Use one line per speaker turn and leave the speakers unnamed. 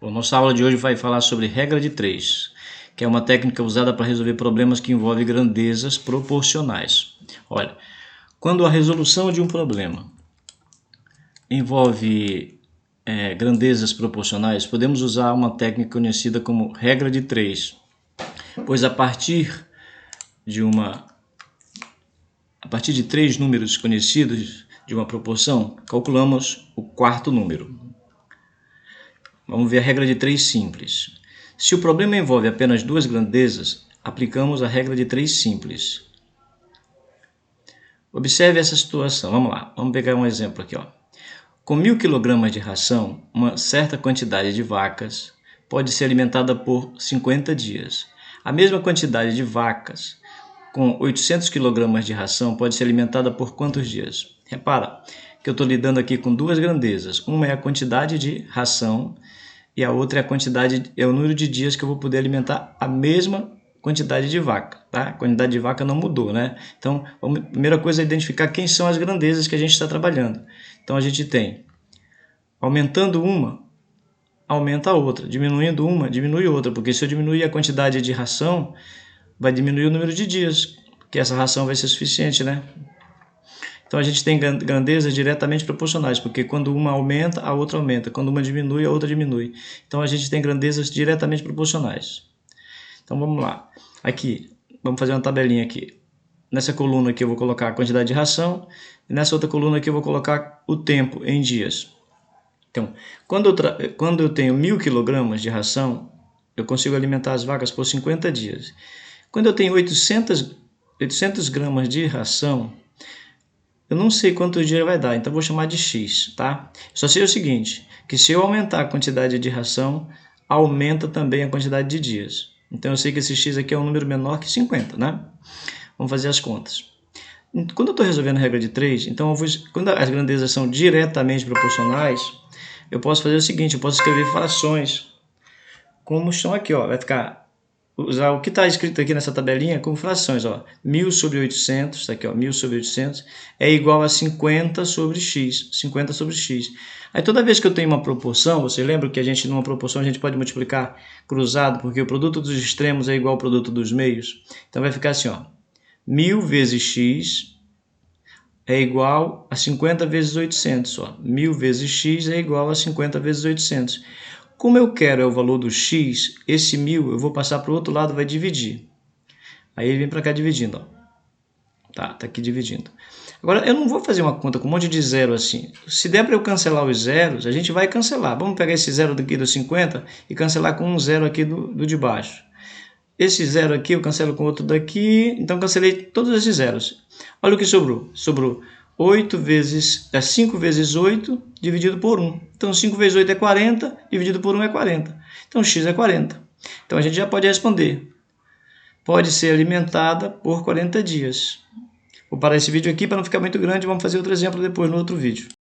Bom, nossa aula de hoje vai falar sobre regra de 3, que é uma técnica usada para resolver problemas que envolvem grandezas proporcionais. Olha, quando a resolução de um problema envolve grandezas proporcionais, podemos usar uma técnica conhecida como regra de 3, pois a partir de 3 números conhecidos de uma proporção, calculamos o quarto número. Vamos ver a regra de 3 simples. Se o problema envolve apenas 2 grandezas, aplicamos a regra de 3 simples. Observe essa situação. Vamos lá. Vamos pegar um exemplo aqui. Com 1000 kg de ração, uma certa quantidade de vacas pode ser alimentada por 50 dias. A mesma quantidade de vacas com 800 kg de ração pode ser alimentada por quantos dias? Repara que eu estou lidando aqui com 2 grandezas. Uma é a quantidade de ração e a outra é o número de dias que eu vou poder alimentar a mesma quantidade de vaca. Tá? A quantidade de vaca não mudou, né? Então, a primeira coisa é identificar quem são as grandezas que a gente está trabalhando. Então, a gente tem, aumentando uma, aumenta a outra. Diminuindo uma, diminui outra. Porque se eu diminuir a quantidade de ração, vai diminuir o número de dias, porque essa ração vai ser suficiente, né? Então a gente tem grandezas diretamente proporcionais, porque quando uma aumenta, a outra aumenta. Quando uma diminui, a outra diminui. Então a gente tem grandezas diretamente proporcionais. Então vamos lá. Aqui, vamos fazer uma tabelinha aqui. Nessa coluna aqui eu vou colocar a quantidade de ração, e nessa outra coluna aqui eu vou colocar o tempo em dias. Então, quando eu tenho 1000 kg de ração, eu consigo alimentar as vacas por 50 dias. Quando eu tenho 800 gramas de ração, eu não sei quantos dias vai dar, então vou chamar de X, tá? Só sei o seguinte, que se eu aumentar a quantidade de ração, aumenta também a quantidade de dias. Então eu sei que esse X aqui é um número menor que 50, né? Vamos fazer as contas. Quando eu estou resolvendo a regra de 3, então quando as grandezas são diretamente proporcionais, eu posso fazer o seguinte, eu posso escrever frações, como estão aqui, ó, vai ficar... usar o que está escrito aqui nessa tabelinha como frações. 1000 sobre 800, está aqui, 1000 sobre 800, é igual a 50 sobre x. 50 sobre x. Aí toda vez que eu tenho uma proporção, você lembra que numa proporção a gente pode multiplicar cruzado, porque o produto dos extremos é igual ao produto dos meios. Então vai ficar assim, 1000 vezes x é igual a 50 vezes 800. 1000 vezes x é igual a 50 vezes 800. Como eu quero o valor do x, esse 1000 eu vou passar para o outro lado, vai dividir. Aí ele vem para cá dividindo. Tá aqui dividindo. Agora, eu não vou fazer uma conta com um monte de zero assim. Se der para eu cancelar os zeros, a gente vai cancelar. Vamos pegar esse zero daqui do 50 e cancelar com um zero aqui do de baixo. Esse zero aqui eu cancelo com outro daqui. Então, cancelei todos esses zeros. Olha o que sobrou. Sobrou 5 vezes 8 dividido por 1. Então, 5 vezes 8 é 40, dividido por 1 é 40. Então, x é 40. Então, a gente já pode responder. Pode ser alimentada por 40 dias. Vou parar esse vídeo aqui para não ficar muito grande. Vamos fazer outro exemplo depois no outro vídeo.